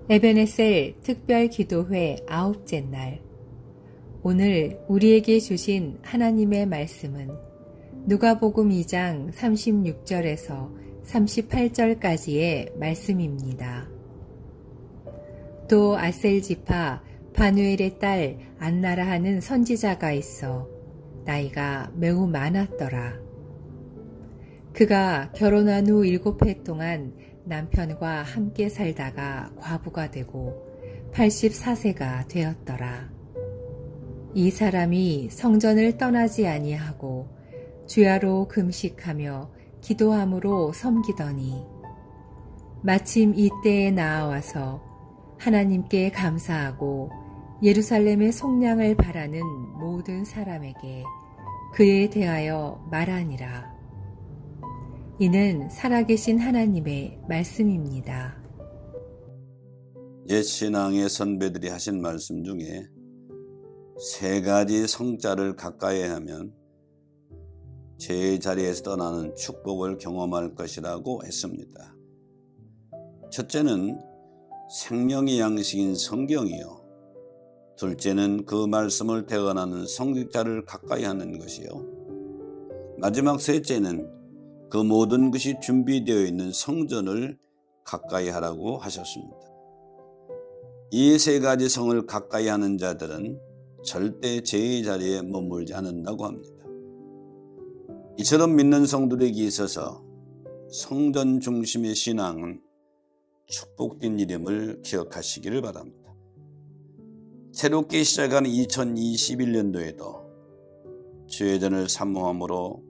에베네셀 특별기도회 9째 날. 오늘 우리에게 주신 하나님의 말씀은 누가복음 2장 36절에서 38절까지의 말씀입니다. 또 아셀지파 바누엘의 딸 안나라 하는 선지자가 있어 나이가 매우 많았더라. 그가 결혼한 후 7해 동안 남편과 함께 살다가 과부가 되고 84세가 되었더라. 이 사람이 성전을 떠나지 아니하고 주야로 금식하며 기도함으로 섬기더니 마침 이때에 나아와서 하나님께 감사하고 예루살렘의 속량을 바라는 모든 사람에게 그에 대하여 말하니라. 이는 살아계신 하나님의 말씀입니다. 옛 신앙의 선배들이 하신 말씀 중에 3가지 성자를 가까이 하면 제자리에서 떠나는 축복을 경험할 것이라고 했습니다. 첫째는 생명의 양식인 성경이요. 둘째는 그 말씀을 대언하는 성직자를 가까이 하는 것이요. 마지막 셋째는 그 모든 것이 준비되어 있는 성전을 가까이 하라고 하셨습니다. 이 3가지 성을 가까이 하는 자들은 절대 제자리에 머물지 않는다고 합니다. 이처럼 믿는 성도에게 있어서 성전 중심의 신앙은 축복된 이름을 기억하시기를 바랍니다. 새롭게 시작하는 2021년도에도 주의 전을 사모함으로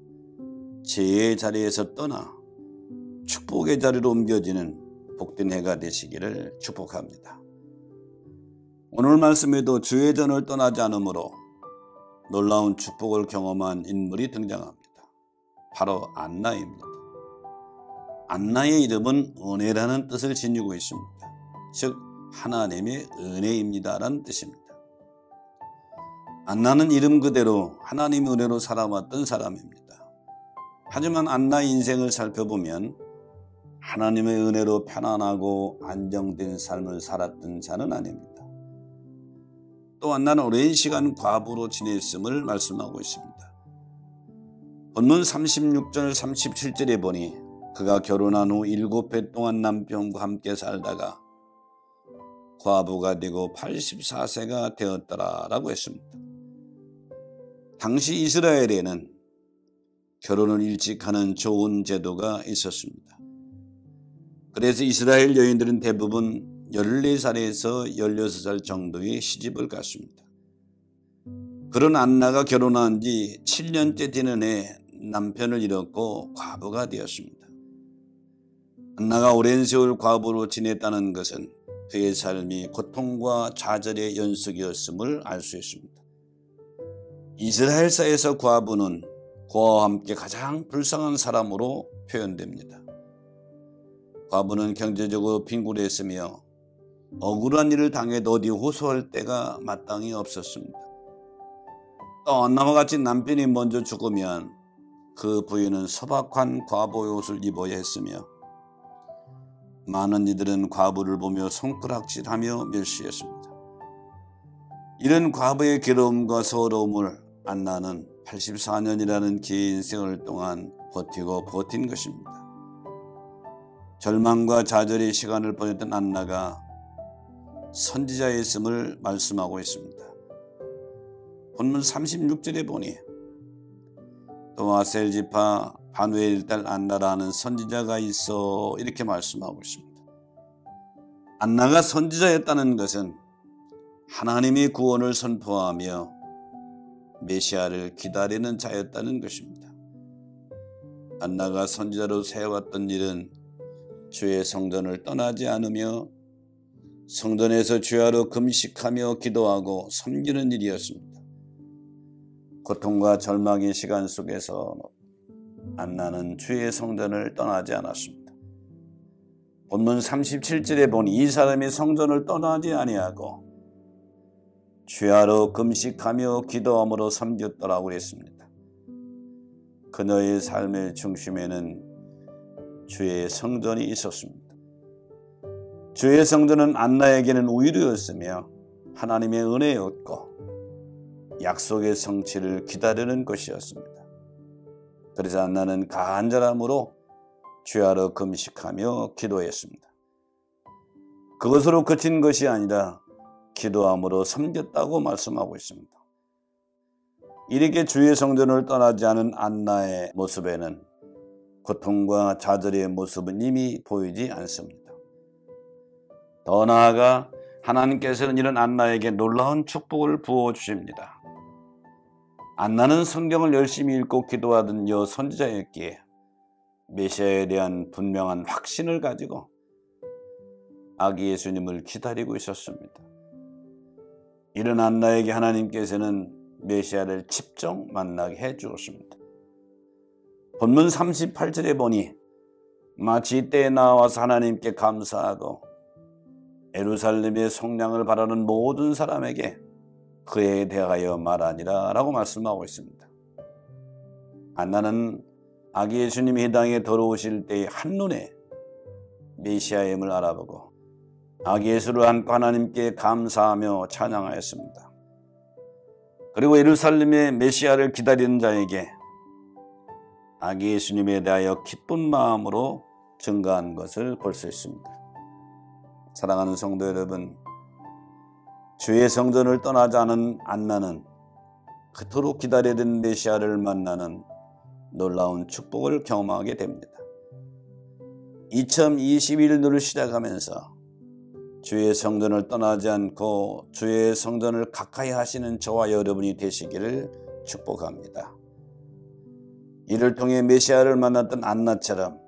죄의 자리에서 떠나 축복의 자리로 옮겨지는 복된 해가 되시기를 축복합니다. 오늘 말씀에도 주의 전을 떠나지 않으므로 놀라운 축복을 경험한 인물이 등장합니다. 바로 안나입니다. 안나의 이름은 은혜라는 뜻을 지니고 있습니다. 즉 하나님의 은혜입니다라는 뜻입니다. 안나는 이름 그대로 하나님의 은혜로 살아왔던 사람입니다. 하지만 안나의 인생을 살펴보면 하나님의 은혜로 편안하고 안정된 삶을 살았던 자는 아닙니다. 또 안나는 오랜 시간 과부로 지냈음을 말씀하고 있습니다. 본문 36절 37절에 보니 그가 결혼한 후 7해 동안 남편과 함께 살다가 과부가 되고 84세가 되었더라 라고 했습니다. 당시 이스라엘에는 결혼을 일찍 하는 좋은 제도가 있었습니다. 그래서 이스라엘 여인들은 대부분 14살에서 16살 정도의 시집을 갔습니다. 그런 안나가 결혼한 지 7년째 되는 해 남편을 잃었고 과부가 되었습니다. 안나가 오랜 세월 과부로 지냈다는 것은 그의 삶이 고통과 좌절의 연속이었음을 알 수 있습니다. 이스라엘사에서 과부는 고아와 함께 가장 불쌍한 사람으로 표현됩니다. 과부는 경제적으로 빈곤했으며 억울한 일을 당해도 어디 호소할 데가 마땅히 없었습니다. 또 안나와 같이 남편이 먼저 죽으면 그 부인은 소박한 과부의 옷을 입어야 했으며 많은 이들은 과부를 보며 손가락질하며 멸시했습니다. 이런 과부의 괴로움과 서러움을 안나는 84년이라는 긴 세월 동안 버티고 버틴 것입니다. 절망과 좌절의 시간을 보냈던 안나가 선지자였음을 말씀하고 있습니다. 본문 36절에 보니 또 아셀지파 바누엘 딸 안나라는 선지자가 있어 이렇게 말씀하고 있습니다. 안나가 선지자였다는 것은 하나님의 구원을 선포하며 메시아를 기다리는 자였다는 것입니다. 안나가 선지자로 세워왔던 일은 주의 성전을 떠나지 않으며 성전에서 주야로 금식하며 기도하고 섬기는 일이었습니다. 고통과 절망의 시간 속에서 안나는 주의 성전을 떠나지 않았습니다. 본문 37절에 보니 이 사람이 성전을 떠나지 아니하고 주야로 금식하며 기도함으로 섬겼더라고 했습니다. 그녀의 삶의 중심에는 주의 성전이 있었습니다. 주의 성전은 안나에게는 위로였으며 하나님의 은혜였고 약속의 성취를 기다리는 것이었습니다. 그래서 안나는 간절함으로 주야로 금식하며 기도했습니다. 그것으로 그친 것이 아니라 기도함으로 섬겼다고 말씀하고 있습니다. 이렇게 주의 성전을 떠나지 않은 안나의 모습에는 고통과 좌절의 모습은 이미 보이지 않습니다. 더 나아가 하나님께서는 이런 안나에게 놀라운 축복을 부어주십니다. 안나는 성경을 열심히 읽고 기도하던 여 선지자였기에 메시아에 대한 분명한 확신을 가지고 아기 예수님을 기다리고 있었습니다. 이런 안나에게 하나님께서는 메시아를 직접 만나게 해주었습니다. 본문 38절에 보니 마치 이때에 나와서 하나님께 감사하고 예루살렘의 성량을 바라는 모든 사람에게 그에 대하여 말하니라 라고 말씀하고 있습니다. 안나는 아기 예수님이 이 땅에 들어오실 때의 한눈에 메시아임을 알아보고 아기 예수를 안고 하나님께 감사하며 찬양하였습니다. 그리고 예루살렘의 메시아를 기다리는 자에게 아기 예수님에 대하여 기쁜 마음으로 증거한 것을 볼 수 있습니다. 사랑하는 성도 여러분, 주의 성전을 떠나지 않은 안나는 그토록 기다리던 메시아를 만나는 놀라운 축복을 경험하게 됩니다. 2021년을 시작하면서 주의 성전을 떠나지 않고 주의 성전을 가까이 하시는 저와 여러분이 되시기를 축복합니다. 이를 통해 메시아를 만났던 안나처럼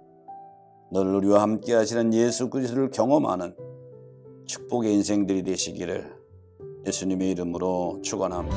늘 우리와 함께 하시는 예수 그리스도를 경험하는 축복의 인생들이 되시기를 예수님의 이름으로 축원합니다.